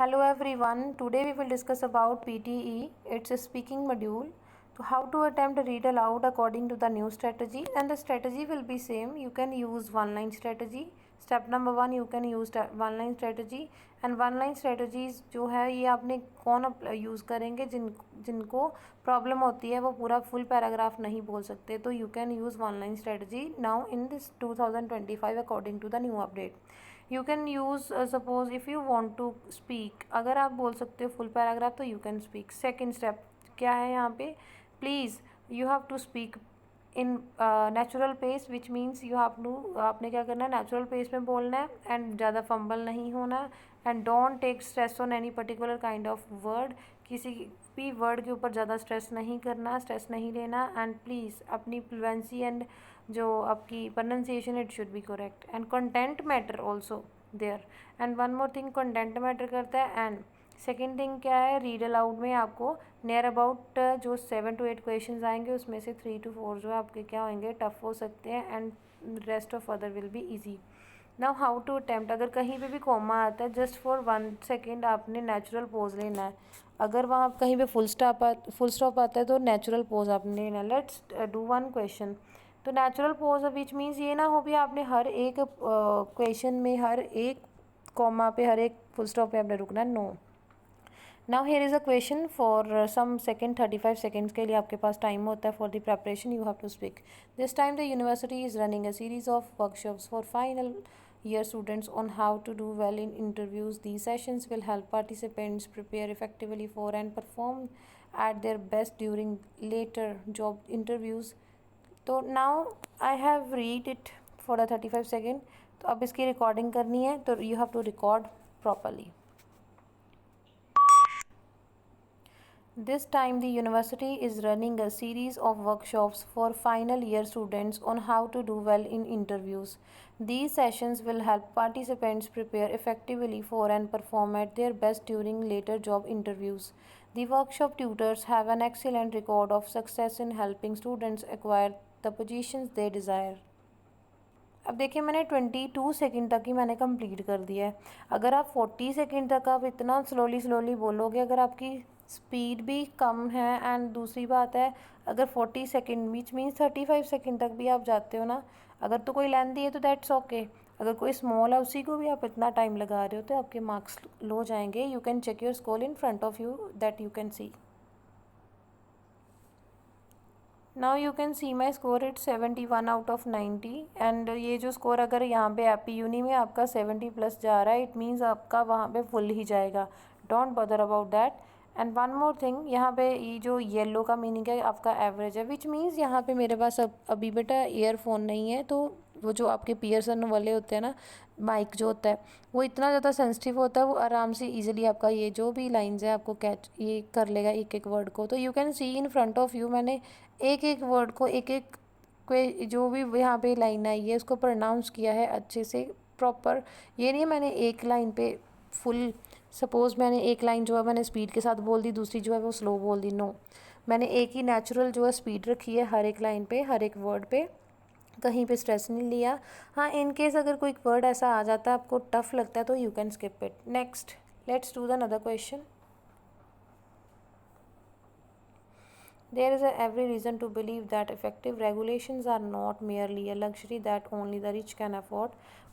Hello everyone. Today we will discuss about PTE. It's a speaking module. So how to attempt to read aloud according to the new strategy, and the strategy will be same. You can use one line strategy. Step number 1 you can use one line strategy, and one line strategies जो है ये आपने कौन use करेंगे जिनको problem होती है वो पूरा फुल पैराग्राफ नहीं बोल सकते, तो you can use one line strategy now in this 2025 according to the new update. You can use suppose if you want to speak, अगर आप बोल सकते हो फुल पैराग्राफ तो you can speak. Second step क्या है यहाँ पे, please you have to speak in natural pace, which means you have to, आपने क्या करना है नेचुरल पेस में बोलना है एंड ज़्यादा फंबल नहीं होना. And don't take stress on any particular kind of word, किसी भी वर्ड के ऊपर ज़्यादा स्ट्रेस नहीं करना, स्ट्रेस नहीं लेना. एंड प्लीज़ अपनी फ्लुएंसी एंड जो आपकी pronunciation it should be correct. And content matter also there. And one more thing, content matter करता है. एंड सेकेंड थिंग क्या है, रीड अलाउड में आपको नियर अबाउट जो 7 to 8 क्वेश्चन आएंगे उसमें से 3 to 4 जो है आपके क्या होंगे, टफ हो सकते हैं, and rest of other will be easy. Now how to attempt, अगर कहीं पे भी कॉमा आता है जस्ट फॉर 1 सेकेंड आपने नेचुरल पोज लेना है. अगर वहाँ कहीं पे फुल स्टॉप आता है तो नेचुरल पोज आपने लेना है. Let's do one question. तो नेचुरल पोज विच मीन्स ये ना हो भी आपने हर एक क्वेश्चन में हर एक कॉमा पे हर एक फुल स्टॉप पे आपने रुकना है. No. Now here is a question for some second, 35 seconds के लिए आपके पास टाइम होता है for the preparation. You have to speak. This time the university is running a series of workshops for final year students on how to do well in interviews. These sessions will help participants prepare effectively for and perform at their best during later job interviews. तो now I have read it for the 35 second. तो अब इसकी recording करनी है तो you have to record properly. This time the university is running a series of workshops for final year students on how to do well in interviews. These sessions will help participants prepare effectively for and perform at their best during later job interviews. The workshop tutors have an excellent record of success in helping students acquire the positions they desire. अब देखिए मैंने 22 second तक ही मैंने complete कर दिया है. अगर आप 40 सेकंड तक आप इतना स्लोली बोलोगे, अगर आपकी स्पीड भी कम है, एंड दूसरी बात है अगर 40 सेकंड बीच मीन्स 35 सेकंड तक भी आप जाते हो ना, अगर तो कोई लेंथी है तो दैट्स ओके. अगर कोई स्मॉल है उसी को भी आप इतना टाइम लगा रहे हो तो आपके मार्क्स लो जाएंगे. You can check your score in front of you that you can see. Now you can see my score it 71 out of 90. And ये जो स्कोर अगर यहाँ पे एपी यूनी में आपका 70 प्लस जा रहा है, इट मीन्स आपका वहाँ पे फुल ही जाएगा. डोंट बदर about that. And one more thing, यहाँ पे ये जो येलो का मीनिंग है आपका एवरेज है, विच मीन्स यहाँ पे मेरे पास अभी बेटा ईयरफोन नहीं है, तो वो जो आपके पियर्सन वाले होते हैं ना, माइक जो होता है वो इतना ज़्यादा सेंसिटिव होता है, वो आराम से इजीली आपका ये जो भी लाइंस है आपको कैच ये कर लेगा एक एक वर्ड को. तो you can C in front of you मैंने एक एक वर्ड को एक एक जो भी यहाँ पे लाइन आई है उसको प्रोनाउंस किया है अच्छे से प्रॉपर. ये नहीं मैंने एक लाइन पे फुल, सपोज़ मैंने एक लाइन जो है मैंने स्पीड के साथ बोल दी, दूसरी जो है वो स्लो बोल दी. नो, मैंने एक ही नेचुरल जो है स्पीड रखी है हर एक लाइन पे, हर एक वर्ड पे, कहीं पे स्ट्रेस नहीं लिया. हाँ, इन केस अगर कोई वर्ड ऐसा आ जाता है आपको टफ लगता है तो you can skip it. Next let's do the another question. There is every reason to believe that effective regulations are not merely a luxury that only the rich can afford,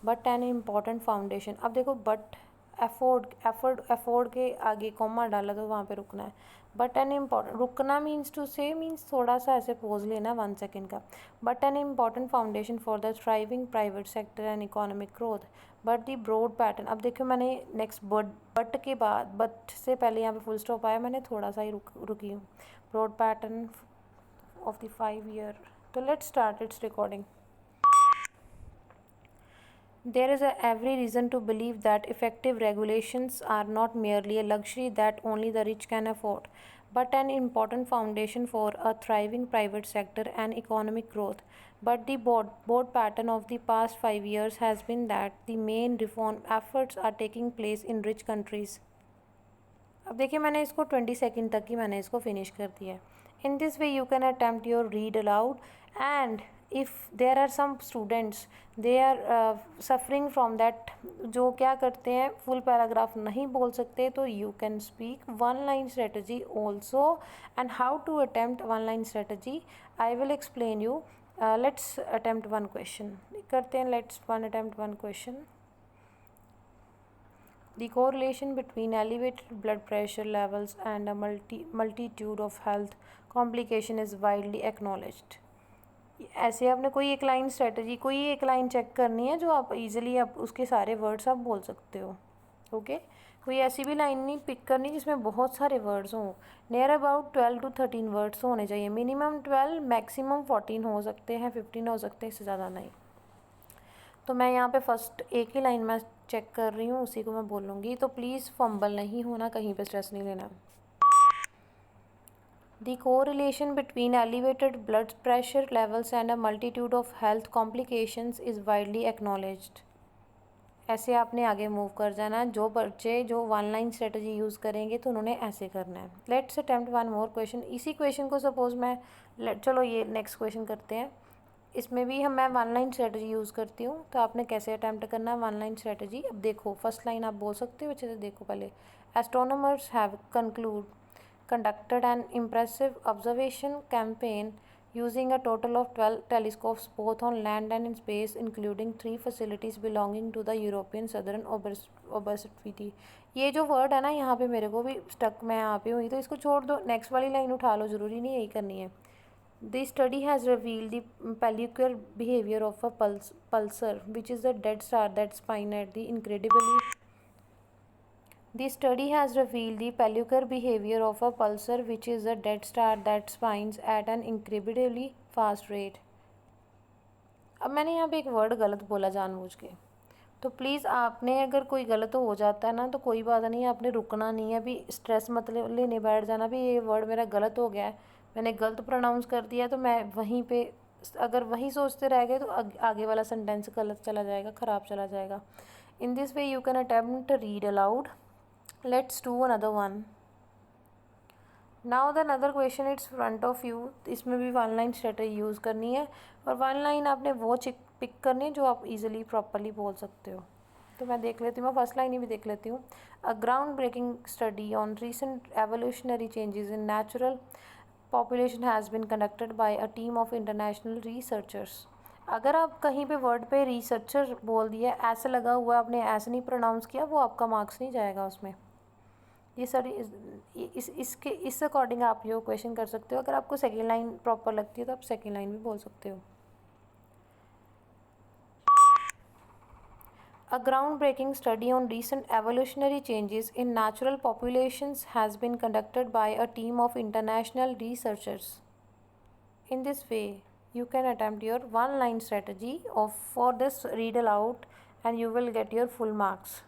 but an important foundation. अब देखो but afford के आगे comma डाला तो वहाँ पे रुकना है. बट एन इम्पॉर्टेंट, रुकना मीन्स टू से मीन्स थोड़ा सा ऐसे पोज लेना 1 सेकेंड का. But an important foundation for the thriving private sector and economic growth. But the broad pattern, अब देखो मैंने नेक्स्ट बट के बाद, बट से पहले यहाँ पे फुल स्टॉप आया, मैंने थोड़ा सा ही रुकी हूँ. Broad pattern of the 5 year. So let's start its recording. There is every reason to believe that effective regulations are not merely a luxury that only the rich can afford, but an important foundation for a thriving private sector and economic growth. But the broad pattern of the past 5 years has been that the main reform efforts are taking place in rich countries. अब देखिए मैंने इसको 20 second तक ही मैंने इसको finish कर दिया है. In this way you can attempt your read aloud, and if there are some students they are suffering from that, जो क्या करते हैं फुल पैराग्राफ नहीं बोल सकते, तो you can speak one line strategy also. And how to attempt one line strategy I will explain you. Let's attempt one question करते हैं. Let's one attempt one question. The correlation between elevated blood pressure levels and a multitude of health complication is widely acknowledged. ऐसे आपने कोई एक line strategy, कोई एक line check करनी है जो आप इजीली आप उसके सारे वर्ड्स आप बोल सकते हो. ओके कोई ऐसी भी लाइन नहीं पिक करनी जिसमें बहुत सारे वर्ड्स हों. नियर अबाउट 12 to 13 वर्ड्स होने चाहिए. मिनिमम 12, मैक्सिमम 14 हो सकते हैं, 15 हो सकते हैं, इससे ज़्यादा नहीं. तो मैं यहाँ पे फर्स्ट एक ही लाइन में चेक कर रही हूँ, उसी को मैं बोलूँगी. तो प्लीज़ फंबल नहीं होना, कहीं पे स्ट्रेस नहीं लेना. The correlation between elevated blood pressure levels and a multitude of health complications is widely acknowledged. ऐसे आपने आगे मूव कर जाना. जो बच्चे जो वन लाइन स्ट्रेटजी यूज़ करेंगे तो उन्होंने ऐसे करना है. Let's attempt one more question. इसी क्वेश्चन को सपोज मैं चलो ये नेक्स्ट क्वेश्चन करते हैं. इसमें भी मैं वन लाइन स्ट्रेटजी यूज़ करती हूँ. तो आपने कैसे अटैम्प्ट करना है वन लाइन स्ट्रेटजी. अब देखो फर्स्ट लाइन आप बोल सकते हो अच्छे से. देखो पहले, astronomers have conducted an impressive observation campaign using a total of 12 telescopes both on land and in space, including 3 facilities belonging to the European Southern Observatory. ये जो वर्ड है ना यहाँ पे मेरे को भी स्टक, मैं यहाँ पे हुई, तो इसको छोड़ दो, नेक्स्ट वाली लाइन उठा लो, ज़रूरी नहीं यही करनी है. The study has revealed the peculiar behavior of a pulsar, which is a dead star that spins at the incredibly. The study has revealed the peculiar behavior of a pulsar, which is a dead star that spins at an incredibly fast rate. अब मैंने यहाँ पे एक word गलत बोला जानबूझ के, तो प्लीज़ आपने अगर कोई गलत हो जाता है ना तो कोई बात नहीं, आपने रुकना नहीं है. अभी स्ट्रेस मत लेने बैठ जाना भी ये वर्ड मेरा गलत हो गया है, मैंने गलत प्रोनाउंस कर दिया, तो मैं वहीं पे अगर वहीं सोचते रह गए तो आगे वाला सेंटेंस गलत चला जाएगा, ख़राब चला जाएगा. इन this way you can attempt read aloud. Let's do another one. Now the another question it's front of you. इसमें भी वन लाइन स्ट्रेटजी यूज़ करनी है और वन लाइन आपने वो पिक करनी है जो आप इजीली प्रॉपरली बोल सकते हो. तो मैं देख लेती हूँ, मैं फर्स्ट लाइन ही भी देख लेती हूँ. A ground breaking study on recent evolutionary changes in natural population has been conducted by a team of international researchers. अगर आप कहीं पे वर्ड पे रिसर्चर बोल दिया, ऐसे लगा हुआ आपने ऐसे नहीं प्रोनाउंस किया, वो आपका मार्क्स नहीं जाएगा उसमें. ये सर इस अकॉर्डिंग आप ये क्वेश्चन कर सकते हो. अगर आपको सेकेंड लाइन प्रॉपर लगती है तो आप सेकेंड लाइन भी बोल सकते हो. A groundbreaking study on recent evolutionary changes in natural populations has been conducted by a team of international researchers. In this way, you can attempt your one-line strategy for this read aloud and you will get your full marks.